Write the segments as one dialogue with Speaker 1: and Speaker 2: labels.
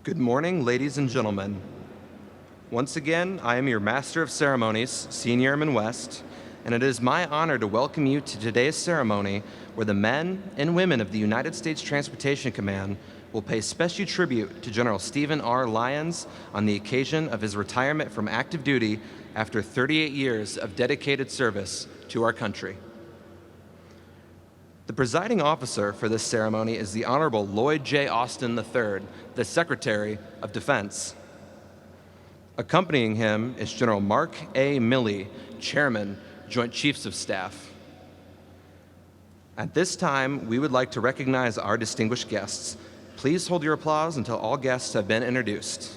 Speaker 1: Good morning, ladies and gentlemen. Once again, I am your Master of Ceremonies, Senior Airman West, and it is my honor to welcome you to today's ceremony where the men and women of the United States Transportation Command will pay special tribute to General Stephen R. Lyons on the occasion of his retirement from active duty after 38 years of dedicated service to our country. The presiding officer for this ceremony is the Honorable Lloyd J. Austin III, the Secretary of Defense. Accompanying him is General Mark A. Milley, Chairman, Joint Chiefs of Staff. At this time, we would like to recognize our distinguished guests. Please hold your applause until all guests have been introduced.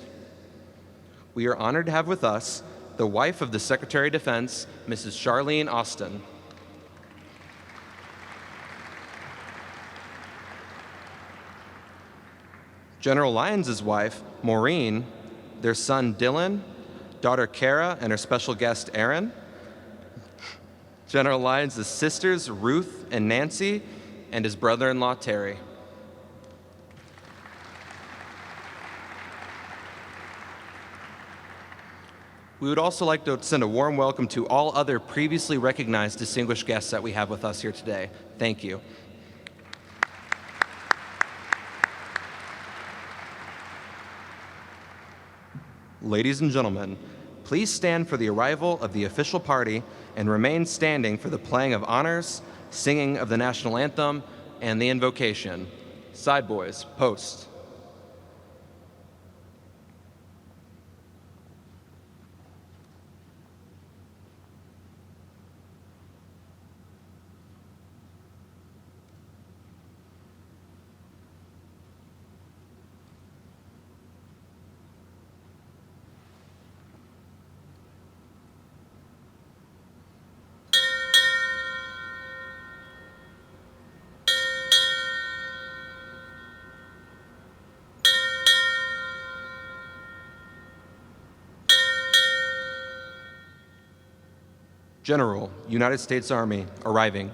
Speaker 1: We are honored to have with us the wife of the Secretary of Defense, Mrs. Charlene Austin. General Lyons' wife, Maureen, their son Dylan, daughter Kara, and her special guest Aaron, General Lyons' sisters Ruth and Nancy, and his brother-in-law Terry. We would also like to send a warm welcome to all other previously recognized distinguished guests that we have with us here today. Thank you. Ladies and gentlemen, please stand for the arrival of the official party and remain standing for the playing of honors, singing of the national anthem, and the invocation. Side boys, post. General, United States Army, arriving.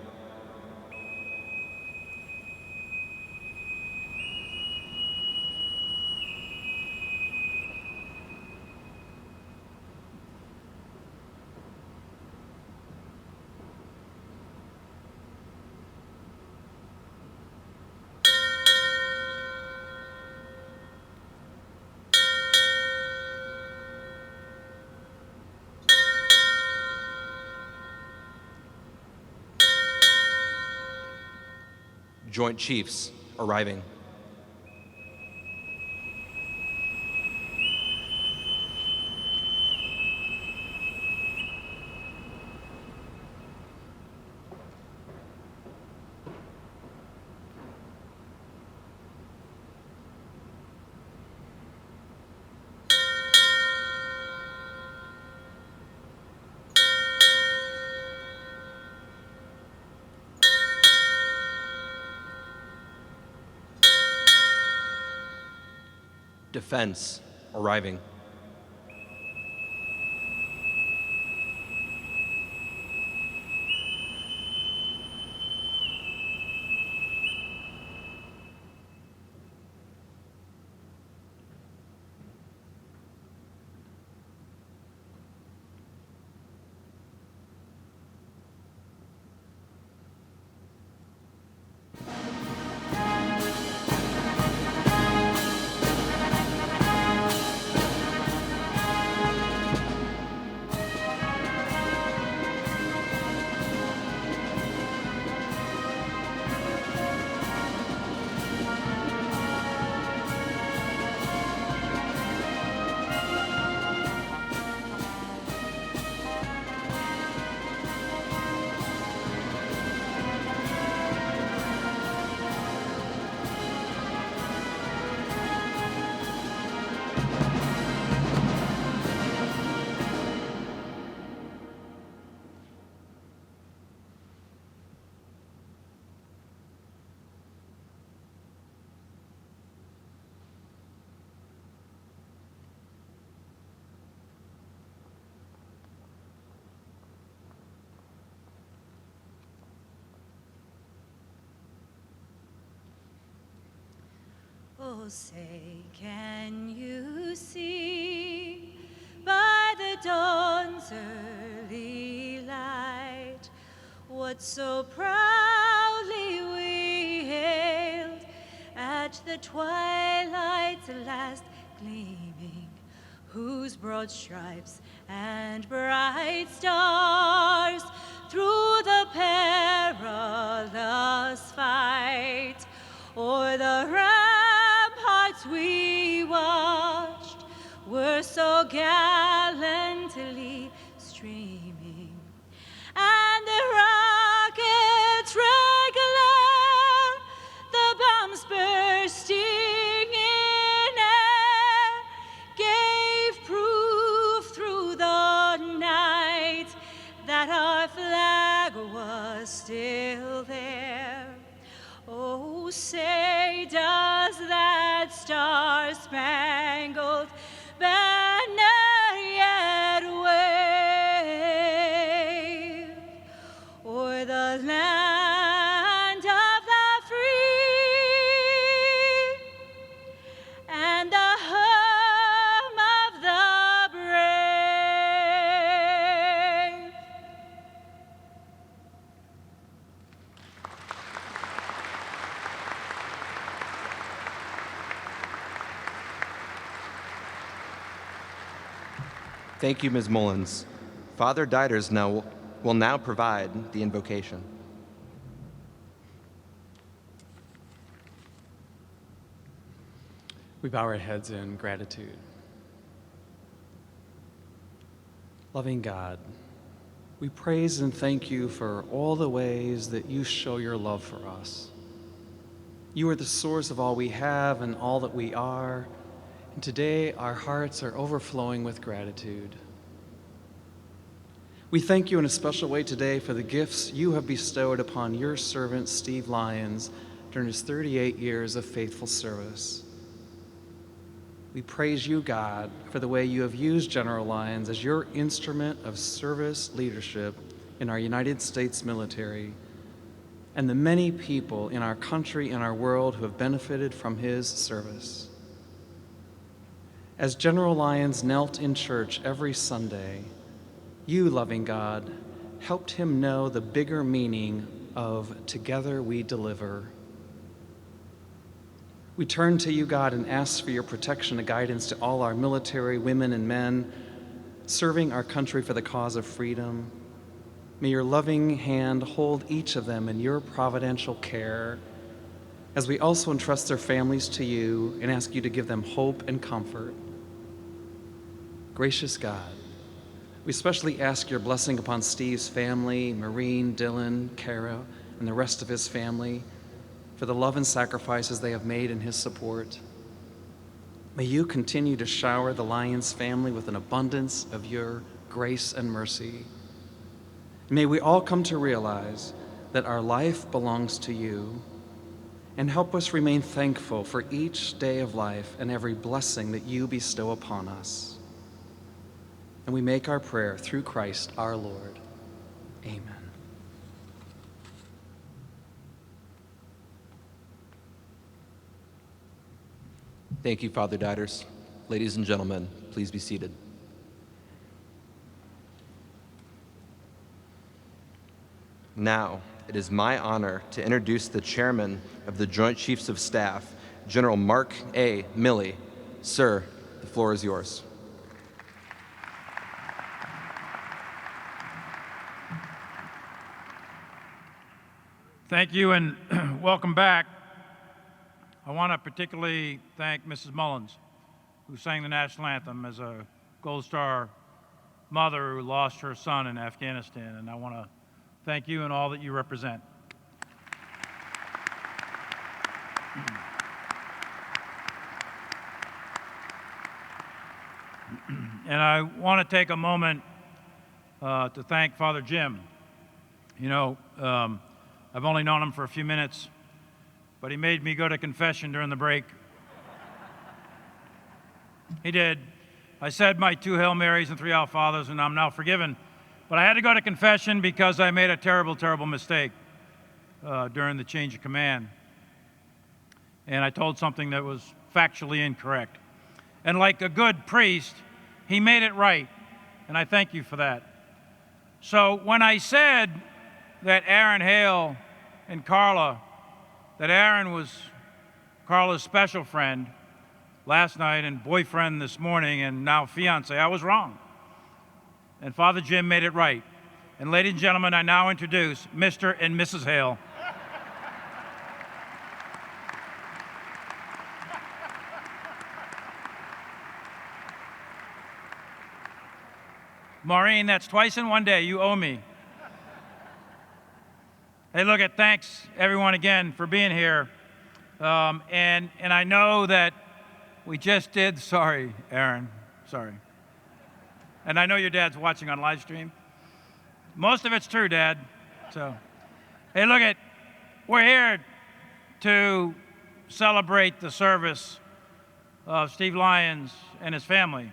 Speaker 1: Joint Chiefs, arriving. Defense, arriving.
Speaker 2: say, can you see by the dawn's early light what so proudly we hailed at the twilight's last gleaming, whose broad stripes and bright stars through the perilous fight o'er the ramparts we watched were so gallantly streaming, and the rockets' red glare, the bombs bursting in air, gave proof through the night that our flag was still there. Oh, say, does that star-spangled banner yet wave o'er the land of the free and the home of the brave?
Speaker 1: Thank you, Ms. Mullins. Father Dieters will now provide the invocation.
Speaker 3: We bow our heads in gratitude. Loving God, we praise and thank you for all the ways that you show your love for us. You are the source of all we have and all that we are, and today our hearts are overflowing with gratitude. We thank you in a special way today for the gifts you have bestowed upon your servant Steve Lyons during his 38 years of faithful service. We praise you, God, for the way you have used General Lyons as your instrument of service leadership in our United States military, and the many people in our country and our world who have benefited from his service. As General Lyons knelt in church every Sunday, you, loving God, helped him know the bigger meaning of together we deliver. We turn to you, God, and ask for your protection and guidance to all our military women and men serving our country for the cause of freedom. May your loving hand hold each of them in your providential care, as we also entrust their families to you and ask you to give them hope and comfort. Gracious God, we especially ask your blessing upon Steve's family, Maureen, Dylan, Kara, and the rest of his family, for the love and sacrifices they have made in his support. May you continue to shower the Lyons family with an abundance of your grace and mercy. May we all come to realize that our life belongs to you, and help us remain thankful for each day of life and every blessing that you bestow upon us. And we make our prayer through Christ our Lord. Amen.
Speaker 1: Thank you, Father Dieters. Ladies and gentlemen, please be seated. Now, it is my honor to introduce the Chairman of the Joint Chiefs of Staff, General Mark A. Milley. Sir, the floor is yours.
Speaker 4: Thank you and welcome back. I want to particularly thank Mrs. Mullins, who sang the national anthem as a Gold Star mother who lost her son in Afghanistan, and I want to thank you and all that you represent. And I want to take a moment to thank Father Jim. You know, I've only known him for a few minutes, but he made me go to confession during the break. He did. I said my 2 Hail Marys and 3 Our Fathers, and I'm now forgiven. But I had to go to confession because I made a terrible, terrible mistake during the change of command. And I told something that was factually incorrect. And like a good priest, he made it right, and I thank you for that. So when I said that Aaron Hale and Carla, that Aaron was Carla's special friend last night and boyfriend this morning and now fiance, I was wrong. And Father Jim made it right. And ladies and gentlemen, I now introduce Mr. and Mrs. Hale. Maureen, that's twice in one day. You owe me. Hey, look at thanks everyone again for being here. And I know that we just did, sorry, Aaron, sorry. And I know your dad's watching on live stream. Most of it's true, Dad. So, hey, look at, we're here to celebrate the service of Steve Lyons and his family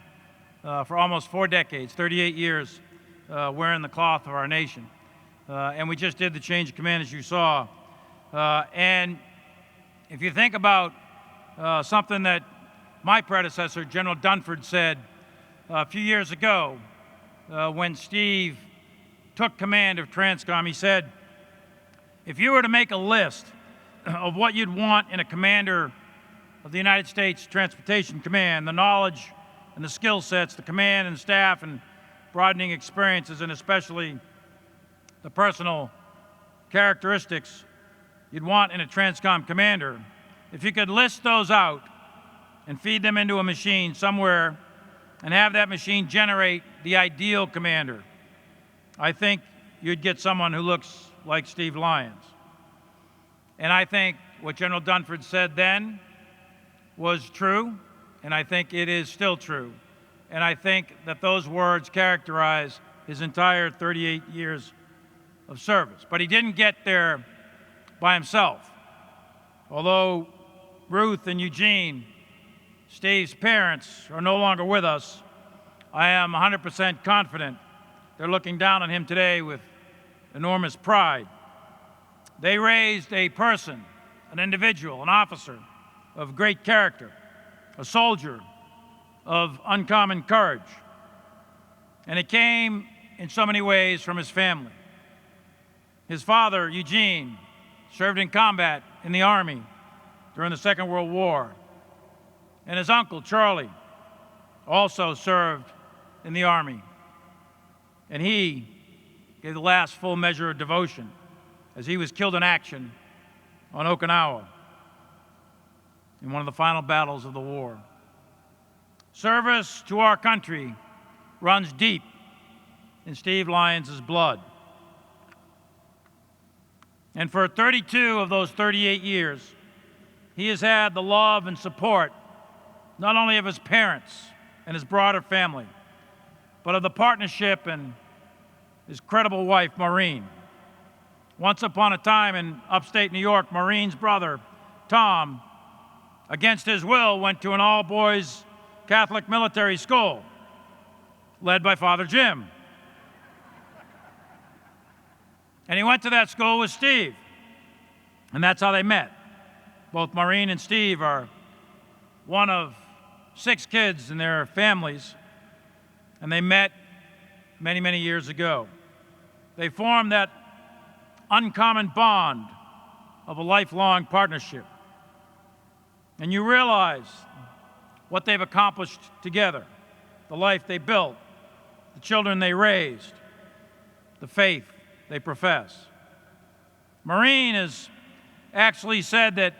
Speaker 4: for almost 4 decades, 38 years wearing the cloth of our nation. And we just did the change of command, as you saw. And if you think about something that my predecessor, General Dunford, said a few years ago when Steve took command of TRANSCOM, he said, if you were to make a list of what you'd want in a commander of the United States Transportation Command, the knowledge and the skill sets, the command and staff and broadening experiences, and especially the personal characteristics you'd want in a TRANSCOM commander, if you could list those out and feed them into a machine somewhere and have that machine generate the ideal commander, I think you'd get someone who looks like Steve Lyons. And I think what General Dunford said then was true, and I think it is still true. And I think that those words characterize his entire 38 years of service. But he didn't get there by himself. Although Ruth and Eugene, Steve's parents, are no longer with us, I am 100% confident they're looking down on him today with enormous pride. They raised a person, an individual, an officer of great character, a soldier of uncommon courage. And it came in so many ways from his family. His father, Eugene, served in combat in the Army during the Second World War. And his uncle, Charlie, also served in the Army. And he gave the last full measure of devotion as he was killed in action on Okinawa in one of the final battles of the war. Service to our country runs deep in Steve Lyons' blood. And for 32 of those 38 years, he has had the love and support not only of his parents and his broader family, but of the partnership and his credible wife, Maureen. Once upon a time in upstate New York, Maureen's brother, Tom, against his will, went to an all-boys Catholic military school led by Father Jim. And he went to that school with Steve, and that's how they met. Both Maureen and Steve are one of 6 kids in their families, and they met many, many years ago. They formed that uncommon bond of a lifelong partnership. And you realize what they've accomplished together, the life they built, the children they raised, the faith they profess. Maureen has actually said that,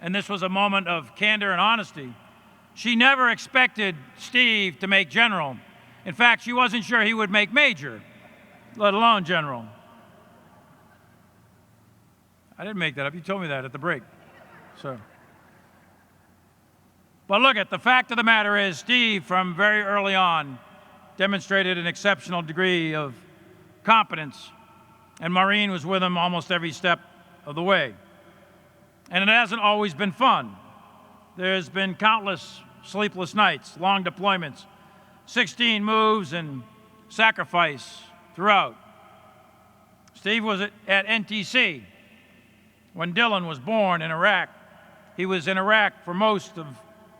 Speaker 4: and this was a moment of candor and honesty, she never expected Steve to make general. In fact, she wasn't sure he would make major, let alone general. I didn't make that up. You told me that at the break. So. But look, the fact of the matter is, Steve, from very early on, demonstrated an exceptional degree of competence, and Maureen was with him almost every step of the way. And it hasn't always been fun. There's been countless sleepless nights, long deployments, 16 moves, and sacrifice throughout. Steve was at NTC when Dylan was born in Iraq. He was in Iraq for most of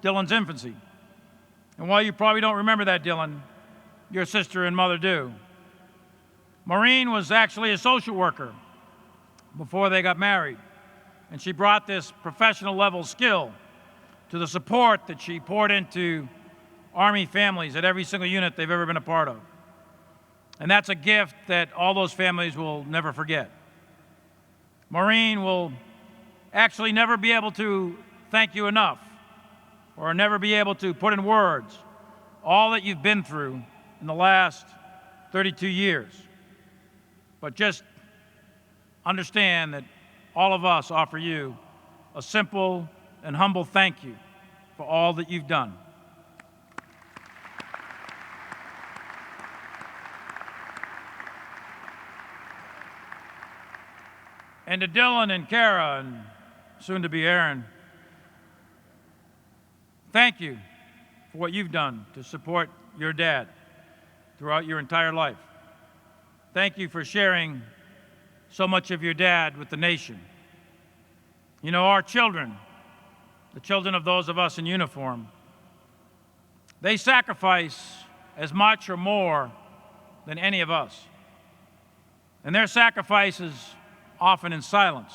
Speaker 4: Dylan's infancy. And while you probably don't remember that, Dylan, your sister and mother do. Maureen was actually a social worker before they got married, and she brought this professional level skill to the support that she poured into Army families at every single unit they've ever been a part of. And that's a gift that all those families will never forget. Maureen will actually never be able to thank you enough, or never be able to put in words all that you've been through in the last 32 years. But just understand that all of us offer you a simple and humble thank you for all that you've done. And to Dylan and Kara, and soon to be Aaron, thank you for what you've done to support your dad throughout your entire life. Thank you for sharing so much of your dad with the nation. You know, our children, the children of those of us in uniform, they sacrifice as much or more than any of us. And their sacrifice is often in silence,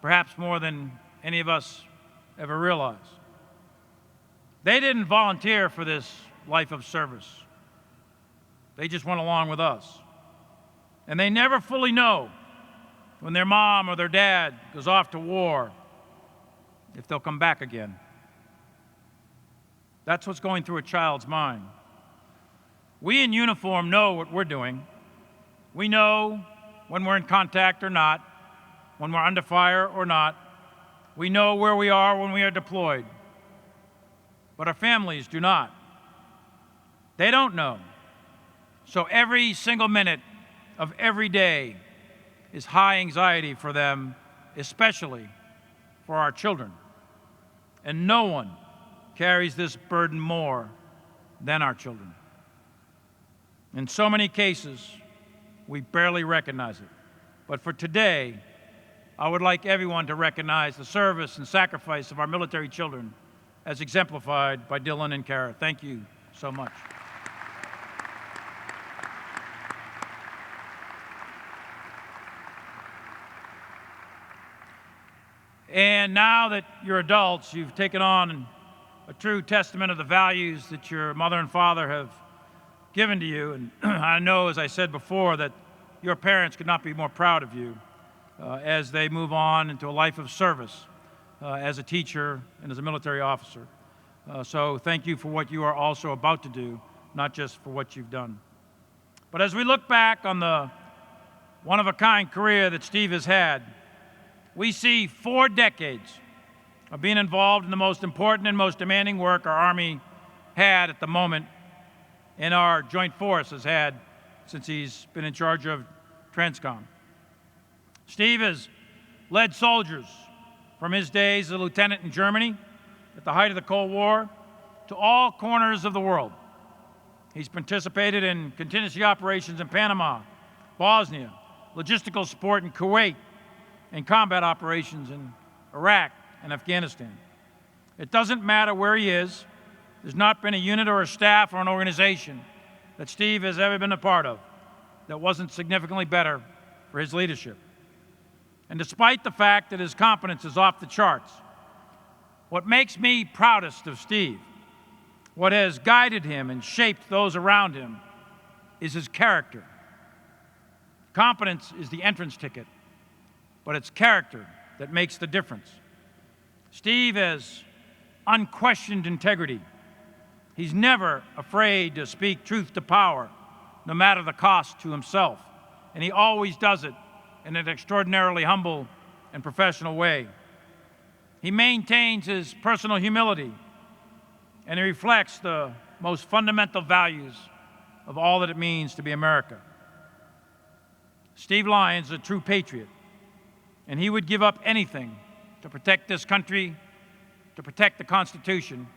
Speaker 4: perhaps more than any of us ever realize. They didn't volunteer for this life of service. They just went along with us. And they never fully know when their mom or their dad goes off to war if they'll come back again. That's what's going through a child's mind. We in uniform know what we're doing. We know when we're in contact or not, when we're under fire or not. We know where we are when we are deployed. But our families do not. They don't know. So every single minute of every day is high anxiety for them, especially for our children. And no one carries this burden more than our children. In so many cases, we barely recognize it. But for today, I would like everyone to recognize the service and sacrifice of our military children as exemplified by Dylan and Kara. Thank you so much. And now that you're adults, you've taken on a true testament of the values that your mother and father have given to you. And I know, as I said before, that your parents could not be more proud of you as they move on into a life of service as a teacher and as a military officer. So thank you for what you are also about to do, not just for what you've done. But as we look back on the one-of-a-kind career that Steve has had, we see 4 decades of being involved in the most important and most demanding work our Army had at the moment, and our Joint Force has had since he's been in charge of TRANSCOM. Steve has led soldiers from his days as a lieutenant in Germany at the height of the Cold War to all corners of the world. He's participated in contingency operations in Panama, Bosnia, logistical support in Kuwait, and combat operations in Iraq and Afghanistan. It doesn't matter where he is. There's not been a unit or a staff or an organization that Steve has ever been a part of that wasn't significantly better for his leadership. And despite the fact that his competence is off the charts, what makes me proudest of Steve, what has guided him and shaped those around him, is his character. Competence is the entrance ticket, but it's character that makes the difference. Steve has unquestioned integrity. He's never afraid to speak truth to power, no matter the cost to himself. And he always does it in an extraordinarily humble and professional way. He maintains his personal humility, and he reflects the most fundamental values of all that it means to be America. Steve Lyons is a true patriot, and he would give up anything to protect this country, to protect the Constitution,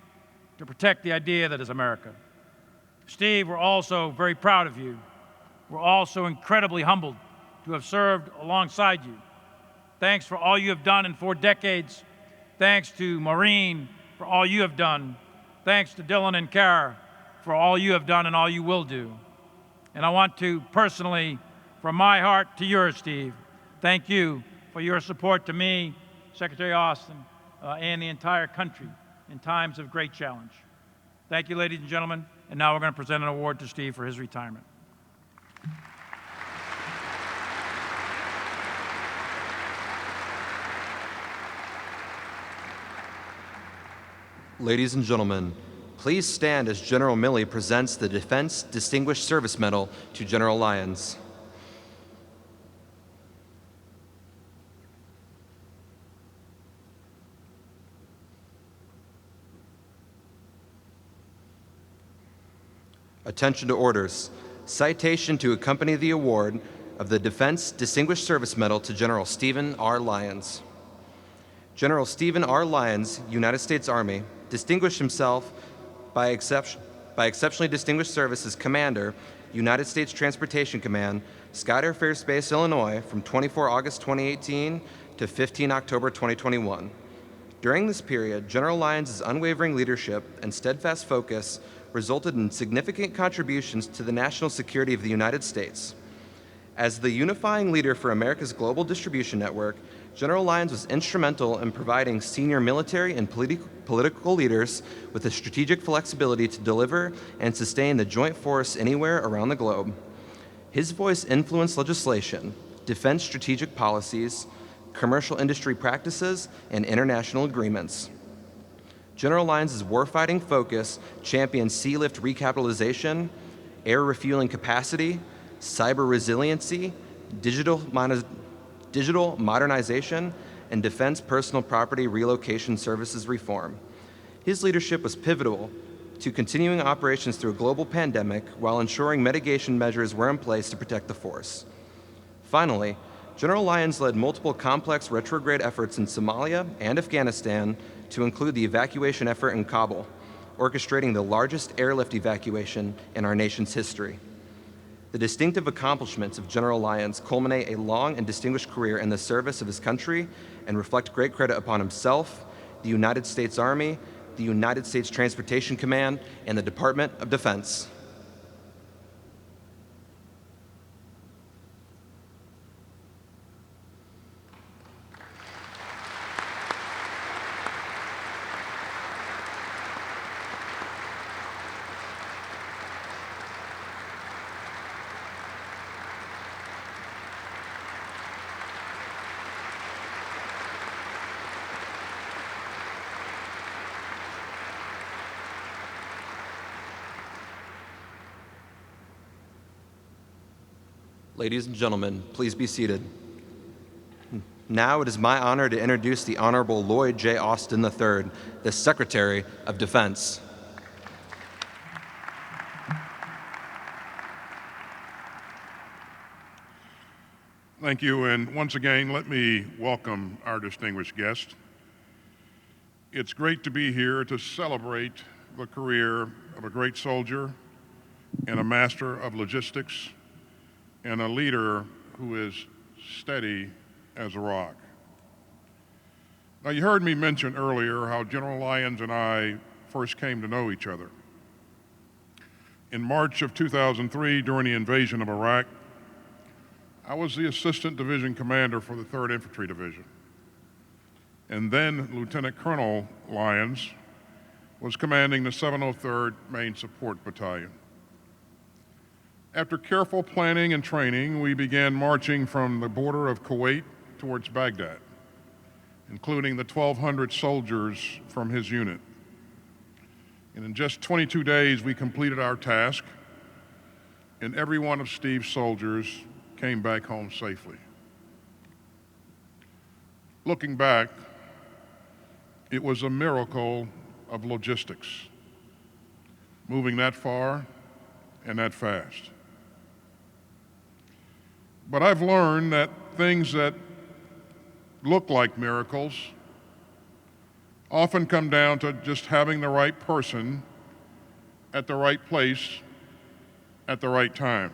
Speaker 4: to protect the idea that is America. Steve, we're also very proud of you. We're also incredibly humbled to have served alongside you. Thanks for all you have done in 4 decades. Thanks to Maureen for all you have done. Thanks to Dylan and Kara for all you have done and all you will do. And I want to personally, from my heart to yours, Steve, thank you for your support to me, Secretary Austin, and the entire country in times of great challenge. Thank you, ladies and gentlemen. And now we're going to present an award to Steve for his retirement.
Speaker 1: Ladies and gentlemen, please stand as General Milley presents the Defense Distinguished Service Medal to General Lyons. Attention to orders. Citation to accompany the award of the Defense Distinguished Service Medal to General Stephen R. Lyons. General Stephen R. Lyons, United States Army, distinguished himself by exceptionally distinguished service as Commander, United States Transportation Command, Scott Air Force Base, Illinois, from 24 August 2018 to 15 October 2021. During this period, General Lyons' unwavering leadership and steadfast focus resulted in significant contributions to the national security of the United States. As the unifying leader for America's global distribution network, General Lyons was instrumental in providing senior military and political leaders with the strategic flexibility to deliver and sustain the joint force anywhere around the globe. His voice influenced legislation, defense strategic policies, commercial industry practices, and international agreements. General Lyons' warfighting focus championed sea lift recapitalization, air refueling capacity, cyber resiliency, digital modernization, and defense personal property relocation services reform. His leadership was pivotal to continuing operations through a global pandemic while ensuring mitigation measures were in place to protect the force. Finally, General Lyons led multiple complex retrograde efforts in Somalia and Afghanistan to include the evacuation effort in Kabul, orchestrating the largest airlift evacuation in our nation's history. The distinctive accomplishments of General Lyons culminate a long and distinguished career in the service of his country and reflect great credit upon himself, the United States Army, the United States Transportation Command, and the Department of Defense. Ladies and gentlemen, please be seated. Now it is my honor to introduce the Honorable Lloyd J. Austin III, the Secretary of Defense.
Speaker 5: Thank you, and once again, let me welcome our distinguished guest. It's great to be here to celebrate the career of a great soldier and a master of logistics and a leader who is steady as a rock. Now, you heard me mention earlier how General Lyons and I first came to know each other. In March of 2003, during the invasion of Iraq, I was the Assistant Division Commander for the 3rd Infantry Division. And then Lieutenant Colonel Lyons was commanding the 703rd Main Support Battalion. After careful planning and training, we began marching from the border of Kuwait towards Baghdad, including the 1,200 soldiers from his unit. And in just 22 days, we completed our task, and every one of Steve's soldiers came back home safely. Looking back, it was a miracle of logistics, moving that far and that fast. But I've learned that things that look like miracles often come down to just having the right person at the right place at the right time.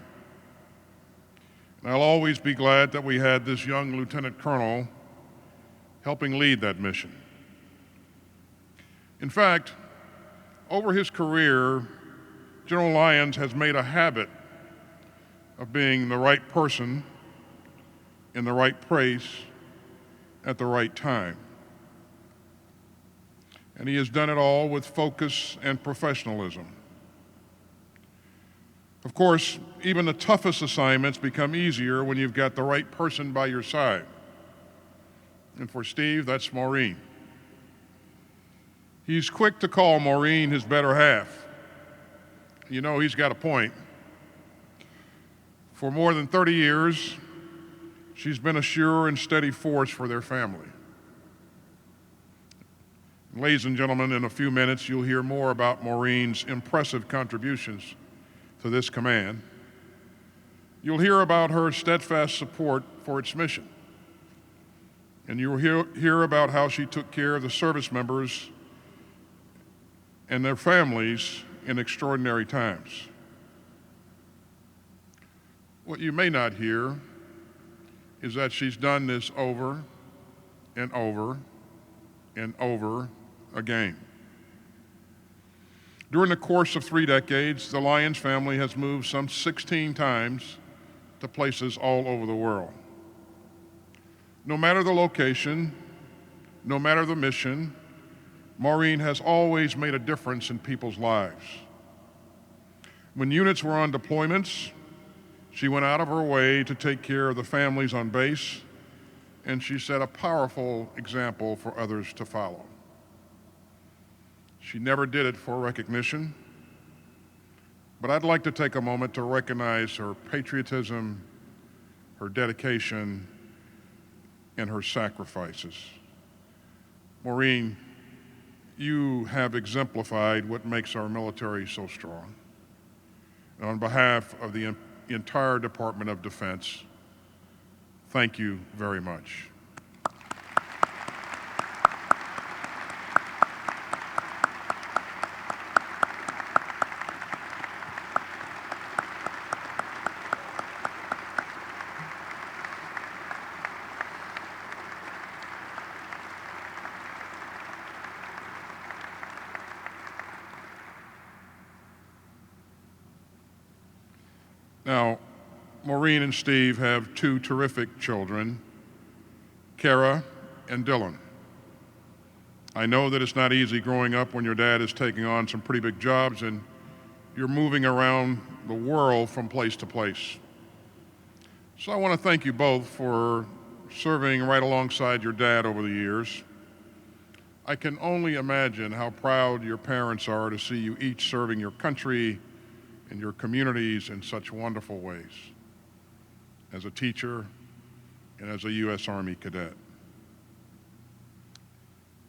Speaker 5: And I'll always be glad that we had this young lieutenant colonel helping lead that mission. In fact, over his career, General Lyons has made a habit of being the right person in the right place at the right time. And he has done it all with focus and professionalism. Of course, even the toughest assignments become easier when you've got the right person by your side. And for Steve, that's Maureen. He's quick to call Maureen his better half. You know, he's got a point. For more than 30 years, she's been a sure and steady force for their family. Ladies and gentlemen, in a few minutes, you'll hear more about Maureen's impressive contributions to this command. You'll hear about her steadfast support for its mission. And you'll hear about how she took care of the service members and their families in extraordinary times. What you may not hear is that she's done this over and over and over again. During the course of 3 decades, the Lyons family has moved some 16 times to places all over the world. No matter the location, no matter the mission, Maureen has always made a difference in people's lives. When units were on deployments, she went out of her way to take care of the families on base, and she set a powerful example for others to follow. She never did it for recognition, but I'd like to take a moment to recognize her patriotism, her dedication, and her sacrifices. Maureen, you have exemplified what makes our military so strong. And on behalf of the entire Department of Defense, thank you very much. Now, Maureen and Steve have 2 terrific children, Kara and Dylan. I know that it's not easy growing up when your dad is taking on some pretty big jobs and you're moving around the world from place to place. So I want to thank you both for serving right alongside your dad over the years. I can only imagine how proud your parents are to see you each serving your country and your communities in such wonderful ways, as a teacher and as a U.S. Army cadet.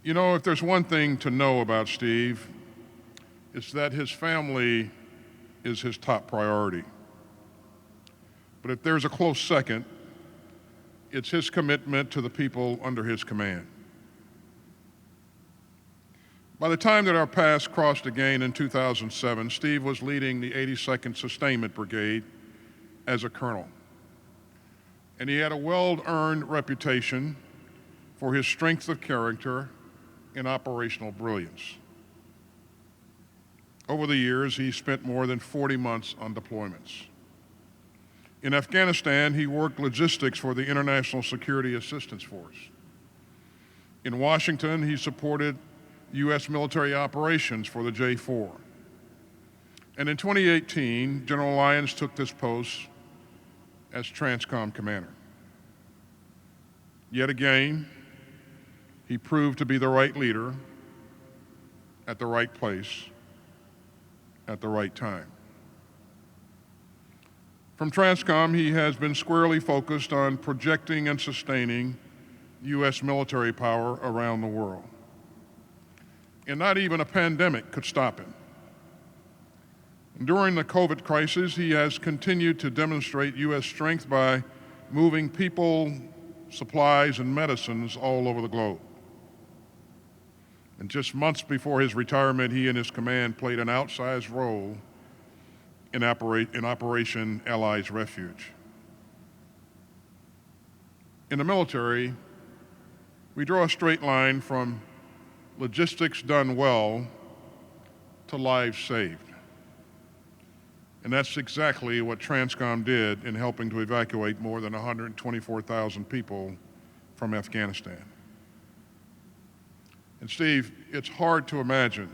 Speaker 5: You know, if there's one thing to know about Steve, it's that his family is his top priority. But if there's a close second, it's his commitment to the people under his command. By the time that our paths crossed again in 2007, Steve was leading the 82nd Sustainment Brigade as a colonel. And he had a well-earned reputation for his strength of character and operational brilliance. Over the years, he spent more than 40 months on deployments. In Afghanistan, he worked logistics for the International Security Assistance Force. In Washington, he supported U.S. military operations for the J-4. And in 2018, General Lyons took this post as TRANSCOM commander. Yet again, he proved to be the right leader at the right place at the right time. From TRANSCOM, he has been squarely focused on projecting and sustaining U.S. military power around the world. And not even a pandemic could stop him. During the COVID crisis, he has continued to demonstrate U.S. strength by moving people, supplies, and medicines all over the globe. And just months before his retirement, he and his command played an outsized role in Operation Allies Refuge. In the military, we draw a straight line from logistics done well to lives saved. And that's exactly what TRANSCOM did in helping to evacuate more than 124,000 people from Afghanistan. And Steve, it's hard to imagine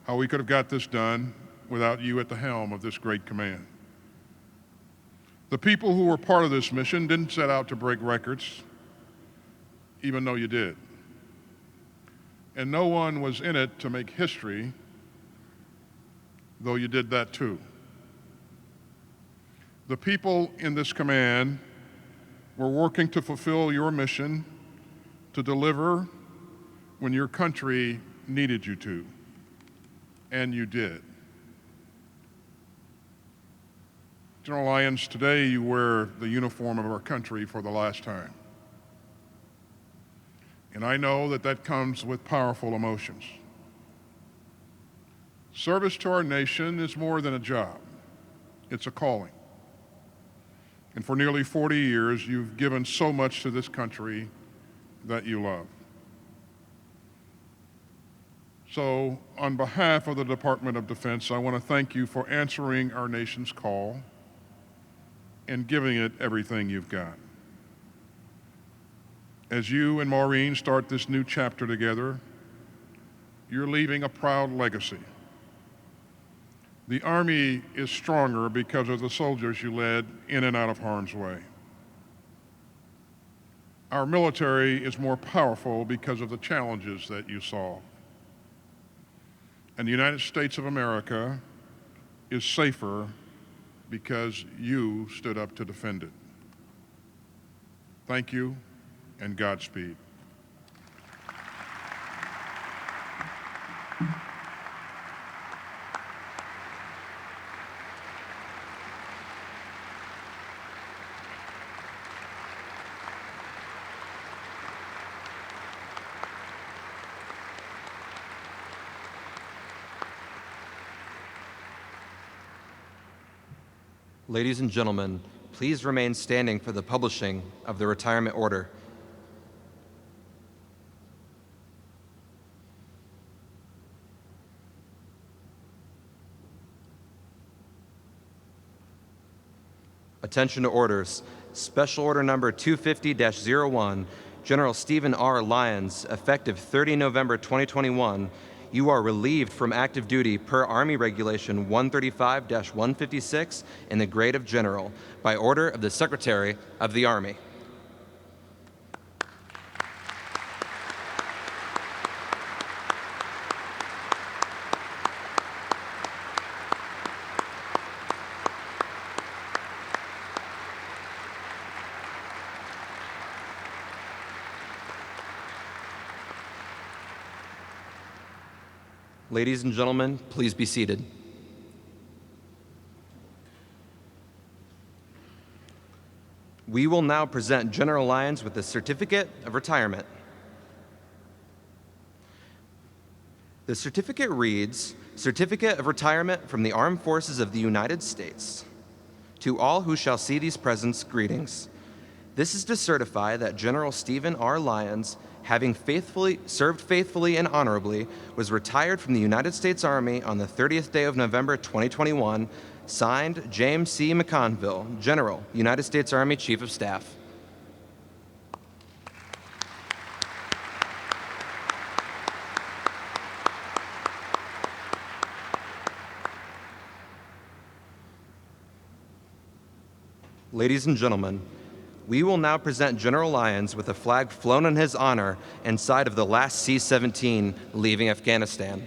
Speaker 5: how we could have got this done without you at the helm of this great command. The people who were part of this mission didn't set out to break records, even though you did. And no one was in it to make history, though you did that too. The people in this command were working to fulfill your mission to deliver when your country needed you to, and you did. General Lyons, today you wear the uniform of our country for the last time. And I know that that comes with powerful emotions. Service to our nation is more than a job. It's a calling. And for nearly 40 years, you've given so much to this country that you love. So, on behalf of the Department of Defense, I want to thank you for answering our nation's call and giving it everything you've got. As you and Maureen start this new chapter together, you're leaving a proud legacy. The Army is stronger because of the soldiers you led in and out of harm's way. Our military is more powerful because of the challenges that you solved. And the United States of America is safer because you stood up to defend it. Thank you, and Godspeed.
Speaker 1: Ladies and gentlemen, please remain standing for the publishing of the retirement order. Attention to orders. Special Order Number 250-01, General Stephen R. Lyons, effective 30 November 2021, you are relieved from active duty per Army Regulation 135-156 in the grade of General by order of the Secretary of the Army. Ladies and gentlemen, please be seated. We will now present General Lyons with the Certificate of Retirement. The certificate reads, Certificate of Retirement from the Armed Forces of the United States. To all who shall see these presents, greetings. This is to certify that General Stephen R. Lyons, having served faithfully and honorably, was retired from the United States Army on the 30th day of November 2021, signed James C. McConville, General, United States Army Chief of Staff. Ladies and gentlemen, we will now present General Lyons with a flag flown in his honor inside of the last C-17 leaving Afghanistan.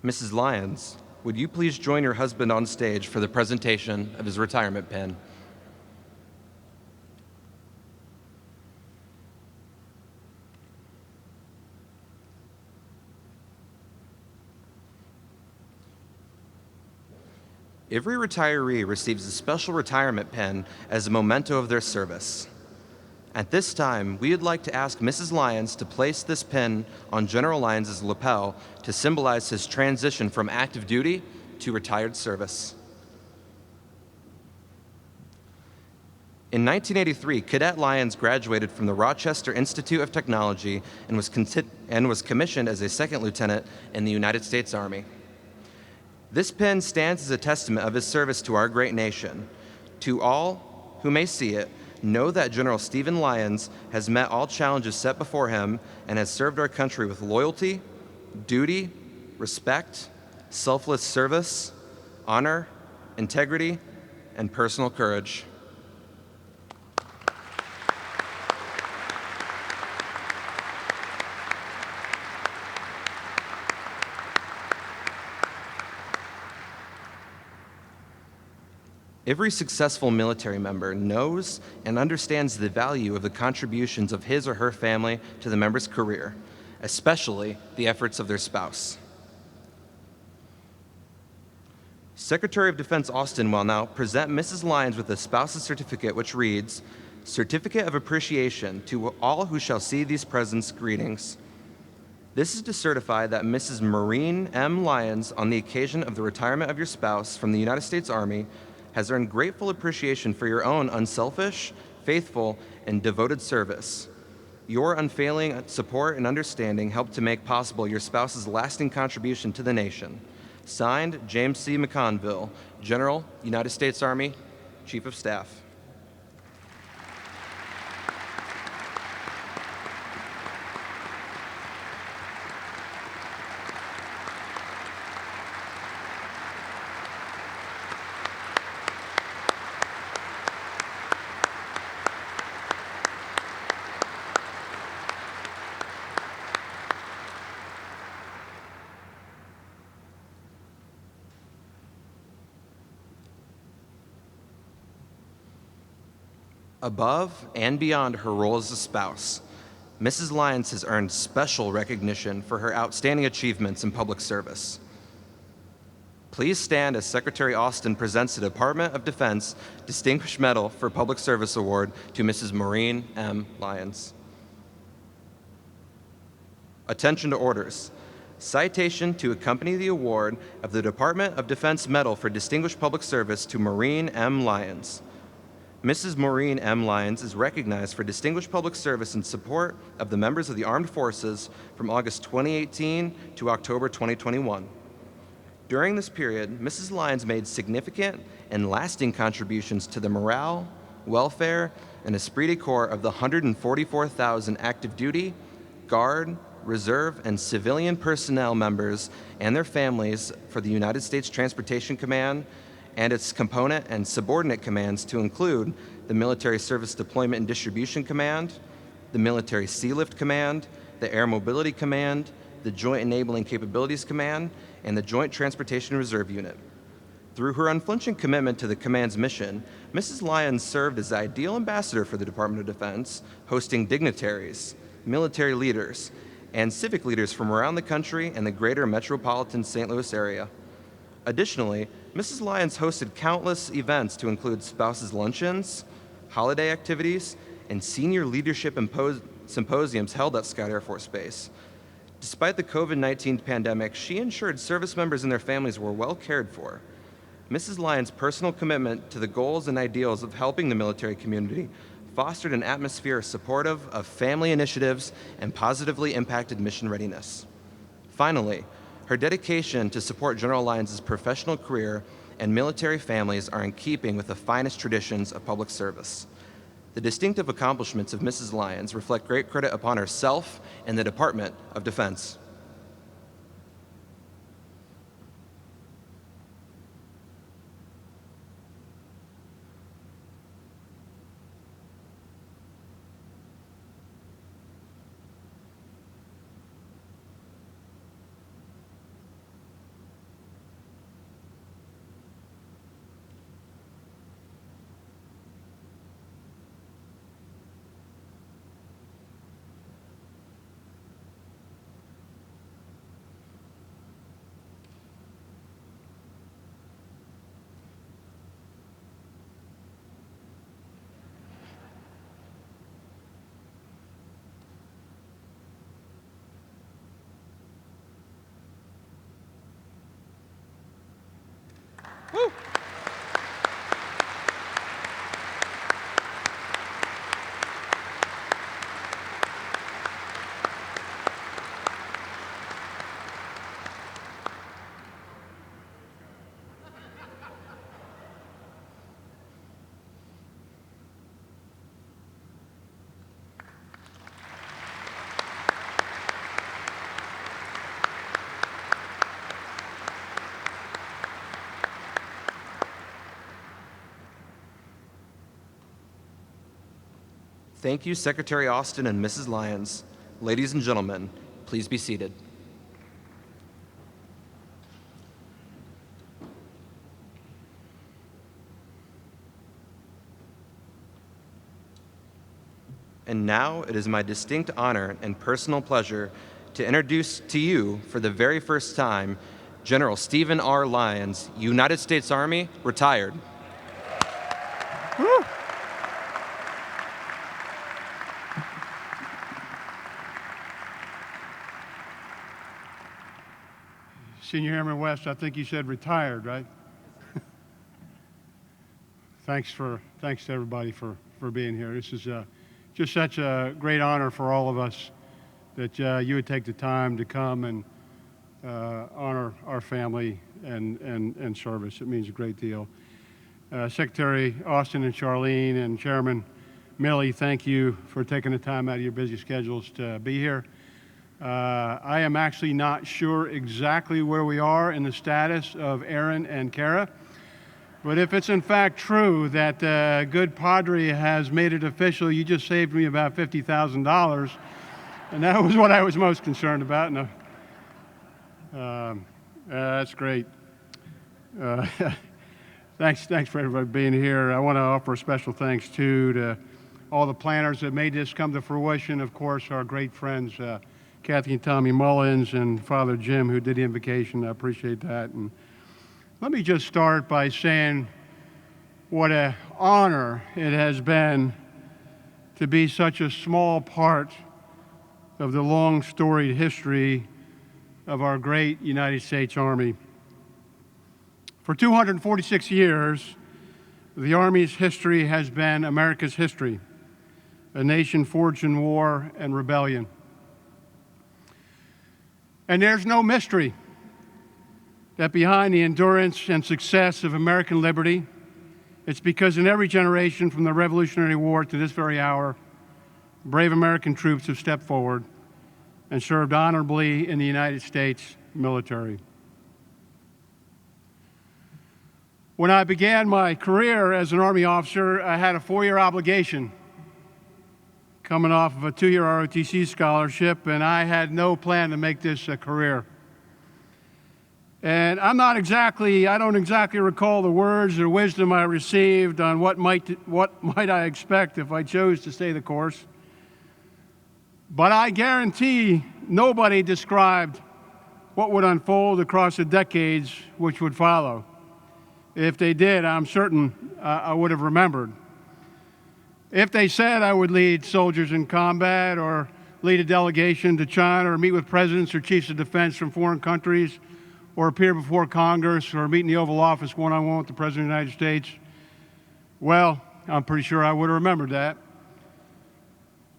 Speaker 1: Mrs. Lyons, would you please join your husband on stage for the presentation of his retirement pin? Every retiree receives a special retirement pin as a memento of their service. At this time, we would like to ask Mrs. Lyons to place this pin on General Lyons' lapel to symbolize his transition from active duty to retired service. In 1983, Cadet Lyons graduated from the Rochester Institute of Technology and was commissioned as a second lieutenant in the United States Army. This pin stands as a testament of his service to our great nation. To all who may see it, know that General Stephen Lyons has met all challenges set before him and has served our country with loyalty, duty, respect, selfless service, honor, integrity, and personal courage. Every successful military member knows and understands the value of the contributions of his or her family to the member's career, especially the efforts of their spouse. Secretary of Defense Austin will now present Mrs. Lyons with a spouse's certificate, which reads, "Certificate of Appreciation to all who shall see these presents, greetings." This is to certify that Mrs. Maureen M. Lyons, on the occasion of the retirement of your spouse from the United States Army, has earned grateful appreciation for your own unselfish, faithful, and devoted service. Your unfailing support and understanding helped to make possible your spouse's lasting contribution to the nation. Signed, James C. McConville, General, United States Army, Chief of Staff. Above and beyond her role as a spouse, Mrs. Lyons has earned special recognition for her outstanding achievements in public service. Please stand as Secretary Austin presents the Department of Defense Distinguished Medal for Public Service Award to Mrs. Maureen M. Lyons. Attention to orders. Citation to accompany the award of the Department of Defense Medal for Distinguished Public Service to Maureen M. Lyons. Mrs. Maureen M. Lyons is recognized for distinguished public service in support of the members of the Armed Forces from August 2018 to October 2021. During this period, Mrs. Lyons made significant and lasting contributions to the morale, welfare, and esprit de corps of the 144,000 active duty, Guard, Reserve, and civilian personnel members and their families for the United States Transportation Command and its component and subordinate commands, to include the Military Service Deployment and Distribution Command, the Military Sea Lift Command, the Air Mobility Command, the Joint Enabling Capabilities Command, and the Joint Transportation Reserve Unit. Through her unflinching commitment to the command's mission, Mrs. Lyons served as the ideal ambassador for the Department of Defense, hosting dignitaries, military leaders, and civic leaders from around the country and the greater metropolitan St. Louis area. Additionally, Mrs. Lyons hosted countless events to include spouses' luncheons, holiday activities, and senior leadership symposiums held at Scott Air Force Base. Despite the COVID-19 pandemic, she ensured service members and their families were well cared for. Mrs. Lyons' personal commitment to the goals and ideals of helping the military community fostered an atmosphere supportive of family initiatives and positively impacted mission readiness. Finally, her dedication to support General Lyons' professional career and military families are in keeping with the finest traditions of public service. The distinctive accomplishments of Mrs. Lyons reflect great credit upon herself and the Department of Defense. Thank you, Secretary Austin and Mrs. Lyons. Ladies and gentlemen, please be seated. And now it is my distinct honor and personal pleasure to introduce to you for the very first time General Stephen R. Lyons, United States Army, retired.
Speaker 6: Woo. Senior Airman West, I think you said retired, right? Thanks to everybody for being here. This is just such a great honor for all of us that you would take the time to come and honor our family and service. It means a great deal. Secretary Austin and Charlene and Chairman Milley, thank you for taking the time out of your busy schedules to be here. I am actually not sure exactly where we are in the status of Aaron and Kara, but if it's in fact true that good Padre has made it official, you just saved me about $50,000, and that was what I was most concerned about. No. That's great. Thanks for everybody being here. I want to offer a special thanks too to all the planners that made this come to fruition. Of course, our great friends, Kathy and Tommy Mullins and Father Jim, who did the invocation. I appreciate that. And let me just start by saying what an honor it has been to be such a small part of the long storied history of our great United States Army. For 246 years, the Army's history has been America's history, a nation forged in war and rebellion. And there's no mystery that behind the endurance and success of American liberty, it's because in every generation from the Revolutionary War to this very hour, brave American troops have stepped forward and served honorably in the United States military. When I began my career as an Army officer, I had a 4-year obligation coming off of a 2-year ROTC scholarship, and I had no plan to make this a career. And I don't exactly recall the words or wisdom I received on what might I expect if I chose to stay the course. But I guarantee nobody described what would unfold across the decades which would follow. If they did, I'm certain I would have remembered. If they said I would lead soldiers in combat or lead a delegation to China or meet with presidents or chiefs of defense from foreign countries or appear before Congress or meet in the Oval Office one-on-one with the President of the United States, well, I'm pretty sure I would have remembered that.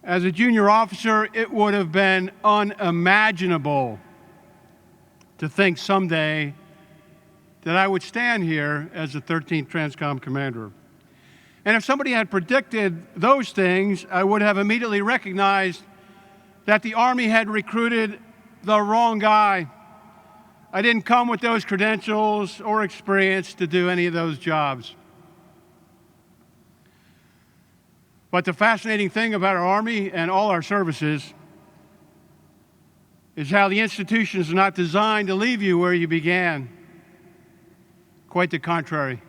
Speaker 6: As a junior officer, it would have been unimaginable to think someday that I would stand here as the 13th TRANSCOM commander. And if somebody had predicted those things, I would have immediately recognized that the Army had recruited the wrong guy. I didn't come with those credentials or experience to do any of those jobs. But the fascinating thing about our Army and all our services is how the institution is not designed to leave you where you began. Quite the contrary.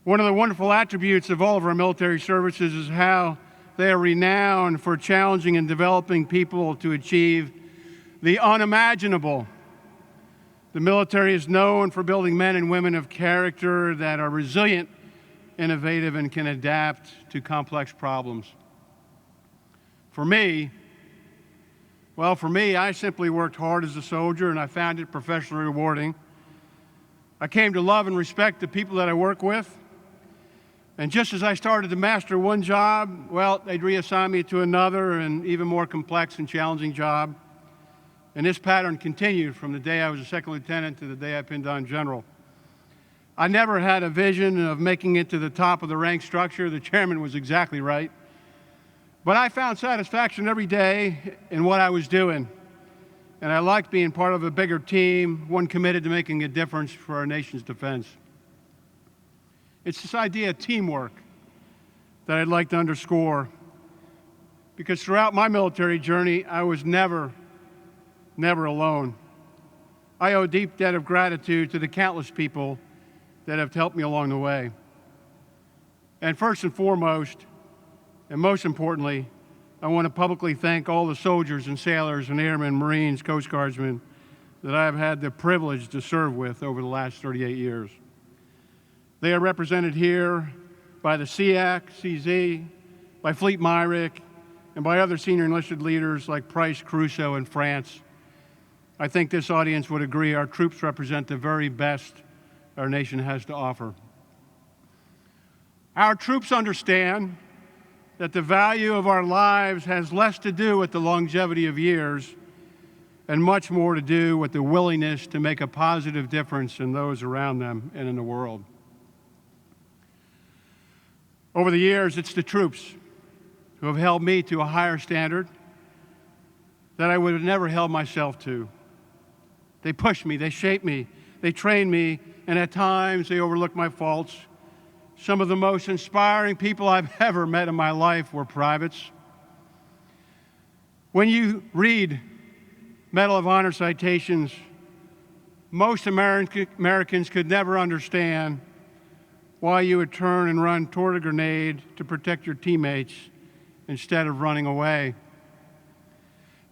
Speaker 6: One of the wonderful attributes of all of our military services is how they are renowned for challenging and developing people to achieve the unimaginable. The military is known for building men and women of character that are resilient, innovative, and can adapt to complex problems. For me, I simply worked hard as a soldier, and I found it professionally rewarding. I came to love and respect the people that I work with. And just as I started to master one job, well, they'd reassign me to another and even more complex and challenging job. And this pattern continued from the day I was a second lieutenant to the day I pinned on general. I never had a vision of making it to the top of the rank structure. The chairman was exactly right. But I found satisfaction every day in what I was doing. And I liked being part of a bigger team, one committed to making a difference for our nation's defense. It's this idea of teamwork that I'd like to underscore, because throughout my military journey, I was never alone. I owe a deep debt of gratitude to the countless people that have helped me along the way. And first and foremost, and most importantly, I want to publicly thank all the soldiers and sailors and airmen, Marines, Coast Guardsmen that I have had the privilege to serve with over the last 38 years. They are represented here by the SEAC, CZ, by Fleet Myrick, and by other senior enlisted leaders like Price, Crusoe, and France. I think this audience would agree our troops represent the very best our nation has to offer. Our troops understand that the value of our lives has less to do with the longevity of years and much more to do with the willingness to make a positive difference in those around them and in the world. Over the years, it's the troops who have held me to a higher standard that I would have never held myself to. They pushed me, they shaped me, they trained me, and at times they overlooked my faults. Some of the most inspiring people I've ever met in my life were privates. When you read Medal of Honor citations, most Americans could never understand why you would turn and run toward a grenade to protect your teammates instead of running away.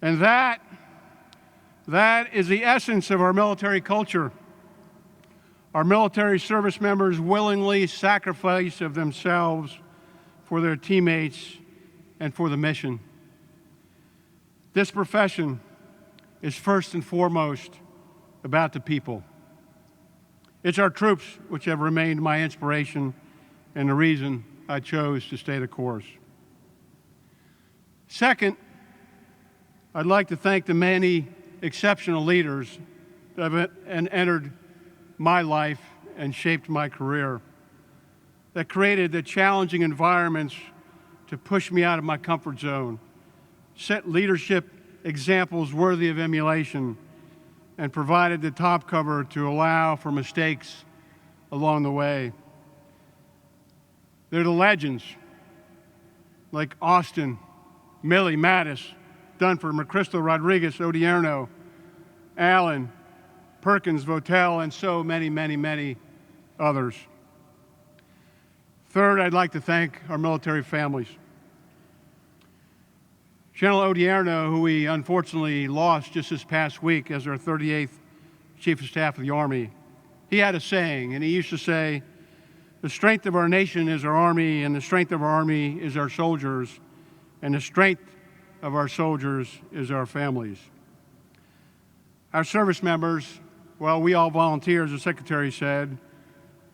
Speaker 6: And that is the essence of our military culture. Our military service members willingly sacrifice of themselves for their teammates and for the mission. This profession is first and foremost about the people. It's our troops which have remained my inspiration and the reason I chose to stay the course. Second, I'd like to thank the many exceptional leaders that have entered my life and shaped my career, that created the challenging environments to push me out of my comfort zone, set leadership examples worthy of emulation, and provided the top cover to allow for mistakes along the way. They're the legends like Austin, Millie, Mattis, Dunford, McChrystal, Rodriguez, Odierno, Allen, Perkins, Votel, and so many, many, many others. Third, I'd like to thank our military families. General Odierno, who we unfortunately lost just this past week as our 38th Chief of Staff of the Army, he had a saying, and he used to say, "The strength of our nation is our Army, and the strength of our Army is our soldiers, and the strength of our soldiers is our families." Our service members, well, we all volunteer, as the Secretary said.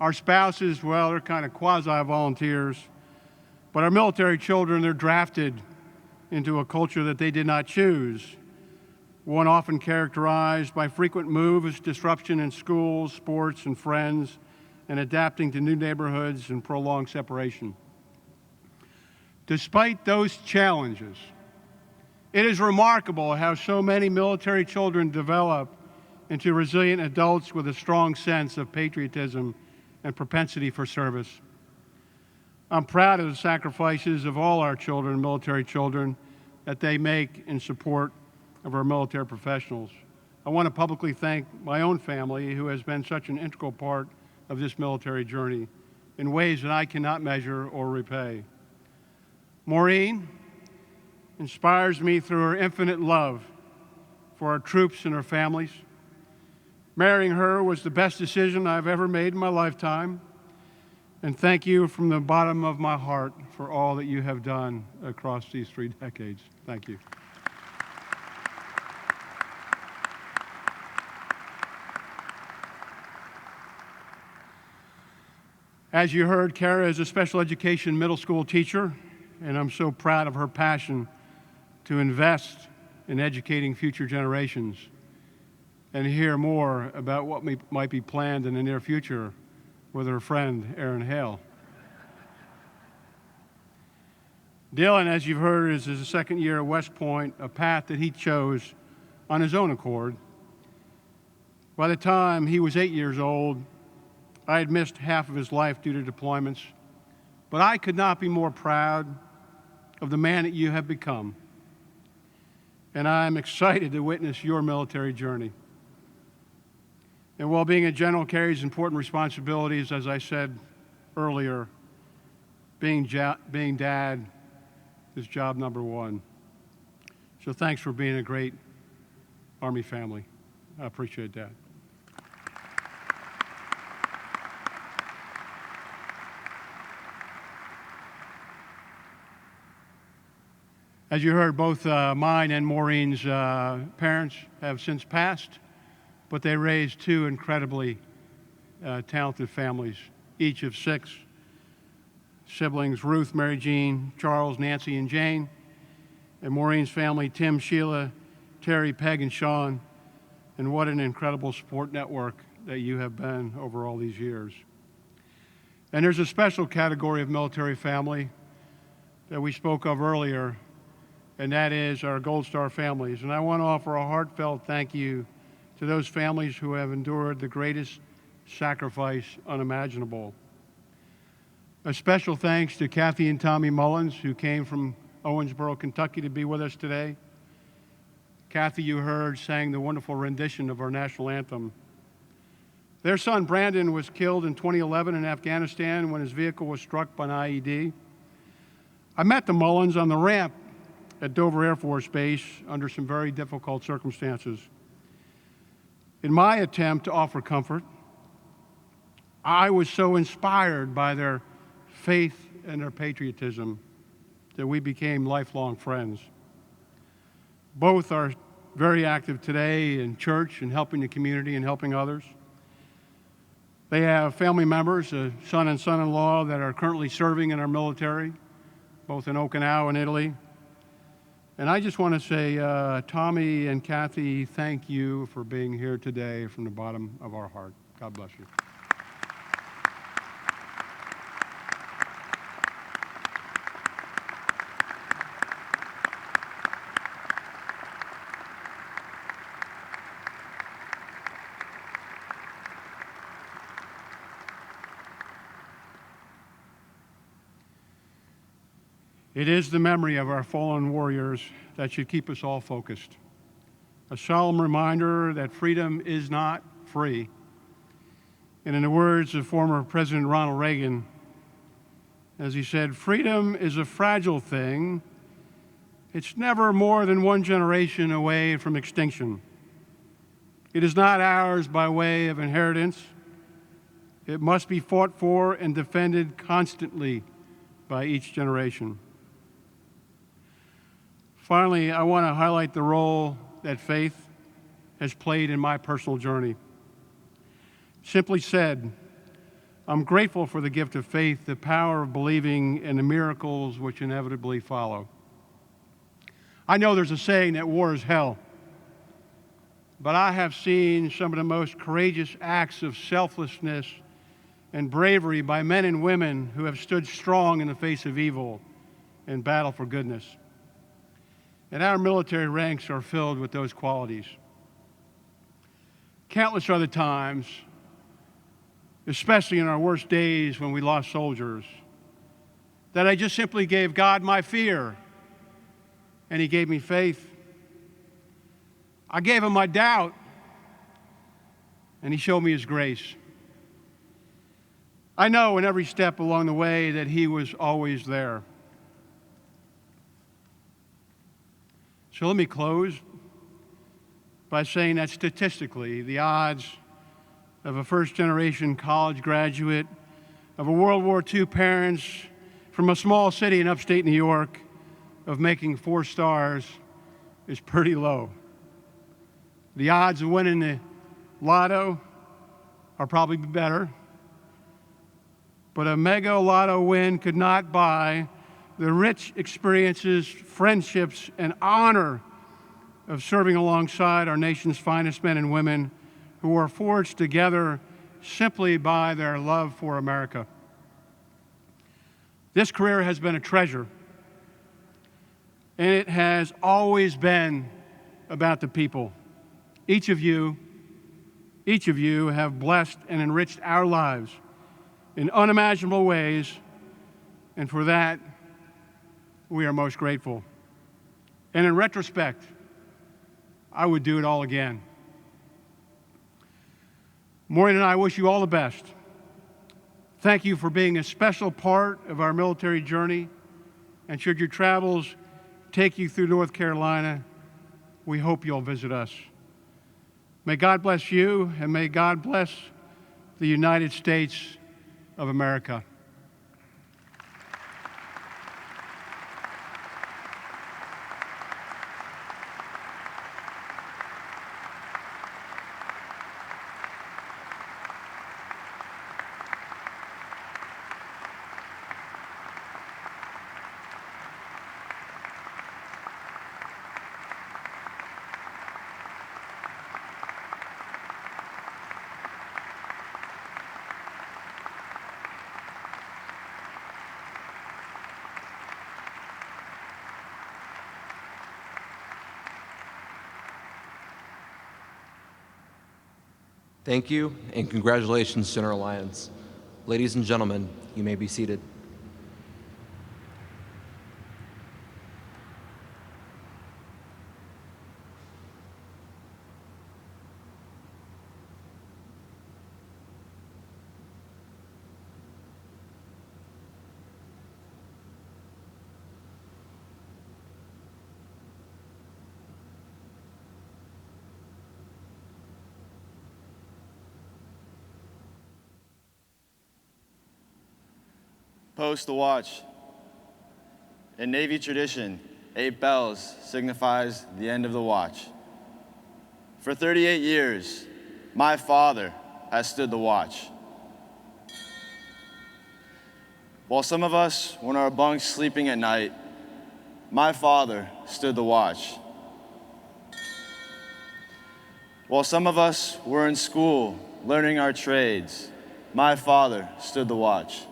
Speaker 6: Our spouses, well, they're kind of quasi-volunteers. But our military children, they're drafted into a culture that they did not choose, one often characterized by frequent moves, disruption in schools, sports, and friends, and adapting to new neighborhoods and prolonged separation. Despite those challenges, it is remarkable how so many military children develop into resilient adults with a strong sense of patriotism and propensity for service. I'm proud of the sacrifices of all our children, military children, that they make in support of our military professionals. I want to publicly thank my own family, who has been such an integral part of this military journey in ways that I cannot measure or repay. Maureen inspires me through her infinite love for our troops and our families. Marrying her was the best decision I've ever made in my lifetime. And thank you from the bottom of my heart for all that you have done across these 3 decades. Thank you. As you heard, Kara is a special education middle school teacher, and I'm so proud of her passion to invest in educating future generations and hear more about what might be planned in the near future with her friend, Aaron Hale. Dylan, as you've heard, is his second year at West Point, a path that he chose on his own accord. By the time he was 8 years old, I had missed half of his life due to deployments, but I could not be more proud of the man that you have become. And I'm excited to witness your military journey. And while being a general carries important responsibilities, as I said earlier, being dad is job number one. So thanks for being a great Army family. I appreciate that. As you heard, both mine and Maureen's parents have since passed, but they raised two incredibly talented families, each of 6 siblings: Ruth, Mary Jean, Charles, Nancy, and Jane. And Maureen's family: Tim, Sheila, Terry, Peg, and Sean. And what an incredible support network that you have been over all these years. And there's a special category of military family that we spoke of earlier, and that is our Gold Star families. And I want to offer a heartfelt thank you to those families who have endured the greatest sacrifice unimaginable. A special thanks to Kathy and Tommy Mullins, who came from Owensboro, Kentucky, to be with us today. Kathy, you heard, sang the wonderful rendition of our national anthem. Their son, Brandon, was killed in 2011 in Afghanistan when his vehicle was struck by an IED. I met the Mullins on the ramp at Dover Air Force Base under some very difficult circumstances. In my attempt to offer comfort, I was so inspired by their faith and their patriotism that we became lifelong friends. Both are very active today in church and helping the community and helping others. They have family members, a son and son-in-law, that are currently serving in our military, both in Okinawa and Italy. And I just want to say, Tommy and Kathy, thank you for being here today from the bottom of our heart. God bless you. It is the memory of our fallen warriors that should keep us all focused. A solemn reminder that freedom is not free. And in the words of former President Ronald Reagan, as he said, freedom is a fragile thing. It's never more than one generation away from extinction. It is not ours by way of inheritance. It must be fought for and defended constantly by each generation. Finally, I want to highlight the role that faith has played in my personal journey. Simply said, I'm grateful for the gift of faith, the power of believing, and the miracles which inevitably follow. I know there's a saying that war is hell, but I have seen some of the most courageous acts of selflessness and bravery by men and women who have stood strong in the face of evil and battle for goodness. And our military ranks are filled with those qualities. Countless other times, especially in our worst days when we lost soldiers, that I just simply gave God my fear, and He gave me faith. I gave Him my doubt, and He showed me His grace. I know in every step along the way that He was always there. So let me close by saying that statistically, the odds of a first-generation college graduate, of a World War II parents from a small city in upstate New York, of making 4 stars is pretty low. The odds of winning the lotto are probably better, but a mega lotto win could not buy the rich experiences, friendships, and honor of serving alongside our nation's finest men and women who are forged together simply by their love for America. This career has been a treasure, and it has always been about the people. Each of you have blessed and enriched our lives in unimaginable ways And for that, we are most grateful. And in retrospect, I would do it all again. Maureen and I wish you all the best. Thank you for being a special part of our military journey. And should your travels take you through North Carolina, we hope you'll visit us. May God bless you, and may God bless the United States of America.
Speaker 1: Thank you, and congratulations, General Lyons. Ladies and gentlemen, you may be seated.
Speaker 7: Post the watch. In Navy tradition, 8 bells signifies the end of the watch. For 38 years, my father has stood the watch. While some of us were in our bunks sleeping at night, my father stood the watch. While some of us were in school learning our trades, my father stood the watch.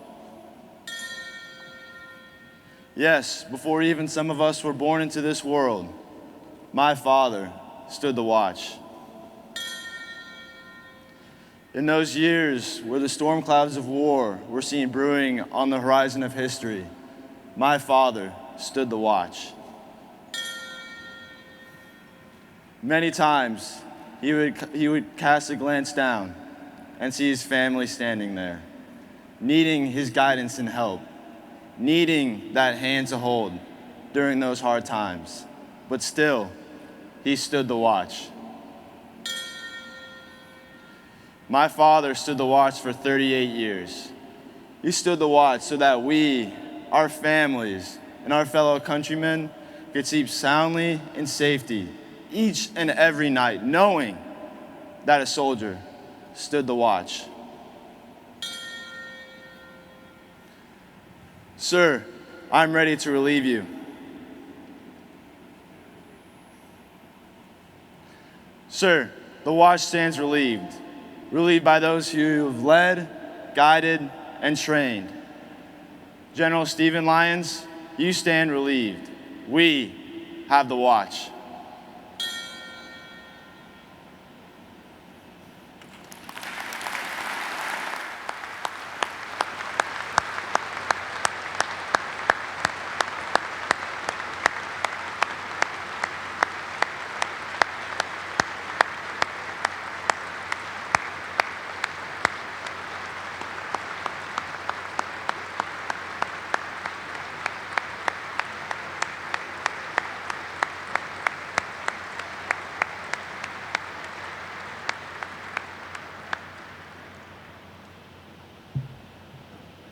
Speaker 7: Yes, before even some of us were born into this world, my father stood the watch. In those years where the storm clouds of war were seen brewing on the horizon of history, my father stood the watch. Many times, he would cast a glance down and see his family standing there, needing his guidance and help, needing that hand to hold during those hard times. But still, he stood the watch. My father stood the watch for 38 years. He stood the watch so that we, our families, and our fellow countrymen could sleep soundly in safety each and every night, knowing that a soldier stood the watch. Sir, I'm ready to relieve you. Sir, the watch stands relieved. Relieved by those who have led, guided, and trained. General Stephen Lyons, you stand relieved. We have the watch.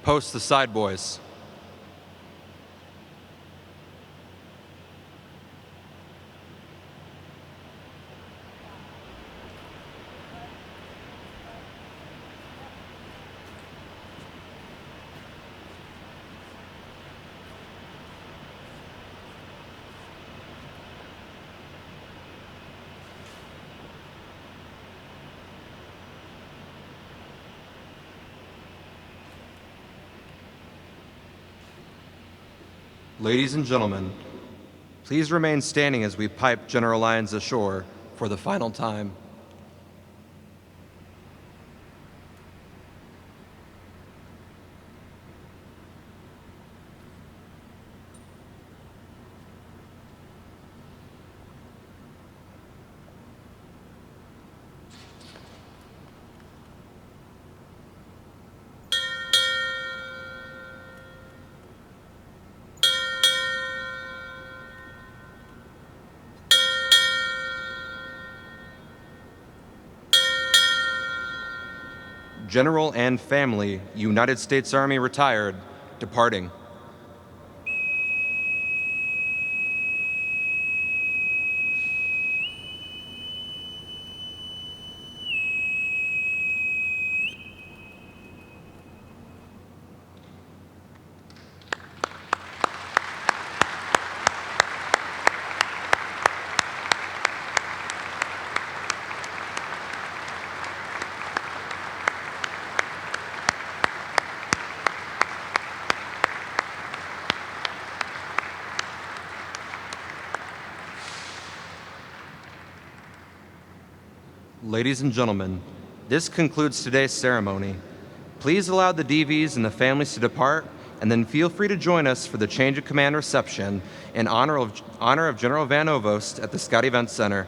Speaker 1: Post the side boys. Ladies and gentlemen, please remain standing as we pipe General Lyons ashore for the final time. General and Family, United States Army retired, departing. Ladies and gentlemen, this concludes today's ceremony. Please allow the DVs and the families to depart, and then feel free to join us for the change of command reception in honor of General Van Ovost at the Scott Event Center.